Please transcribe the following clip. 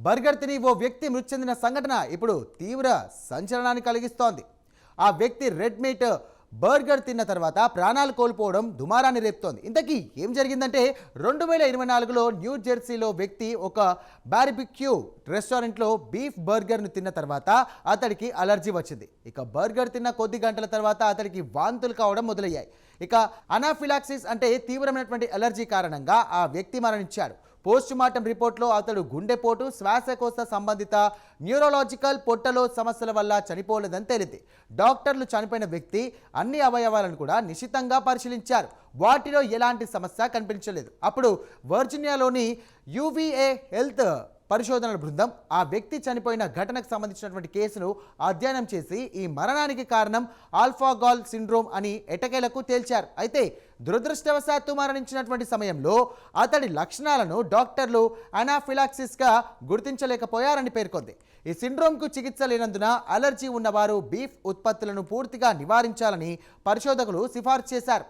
Burger తిని ఓ వ్యక్తి మృతి చెందిన సంఘటన ఇప్పుడు తీవ్ర సంచలనాన్ని కలిగిస్తోంది. ఆ వ్యక్తి రెడ్ మీట్ బర్గర్ తిన్న తర్వాత ప్రాణాలు కోల్పోవడం దుమారాన్ని రేపుతోంది. ఇంతకీ ఏం జరిగిందంటే 2024లో న్యూ జెర్సీలో వ్యక్తి ఒక బార్బిక్యూ రెస్టారెంట్లో బీఫ్ బర్గర్ను తిన్న తర్వాత అతడికి అలర్జీ వచ్చింది. ఇక బర్గర్ తిన్న కొద్ది గంటల తర్వాత అతడికి వాంతులు కావడం మొదలయ్యాయి. ఇక అనాఫిలాక్సిస్ అంటే తీవ్రమైనటువంటి అలర్జీ కారణంగా ఆ వ్యక్తి మరణించాడు. పోస్టుమార్టం రిపోర్ట్లో అతడు గుండెపోటు, శ్వాసకోశ సంబంధిత న్యూరోలాజికల్ పొట్టలో సమస్యల వల్ల చనిపోలేదని తేలింది. డాక్టర్లు చనిపోయిన వ్యక్తి అన్ని అవయవాలను కూడా నిశితంగా పరిశీలించారు. వాటిలో ఎలాంటి సమస్య కనిపించలేదు. అప్పుడు వర్జీనియాలోని యువిఏ హెల్త్ పరిశోధనల బృందం ఆ వ్యక్తి చనిపోయిన ఘటనకు సంబంధించినటువంటి కేసును అధ్యయనం చేసి ఈ మరణానికి కారణం ఆల్ఫాగాల్ సిండ్రోమ్ అని ఎటకేలకు తేల్చారు. అయితే దురదృష్టవశాత్తు మరణించినటువంటి సమయంలో అతడి లక్షణాలను డాక్టర్లు అనాఫిలాక్సిస్గా గుర్తించలేకపోయారని పేర్కొంది. ఈ సిండ్రోమ్కు చికిత్స లేనందున అలర్జీ ఉన్నవారు బీఫ్ ఉత్పత్తులను పూర్తిగా నివారించాలని పరిశోధకులు సిఫార్సు చేశారు.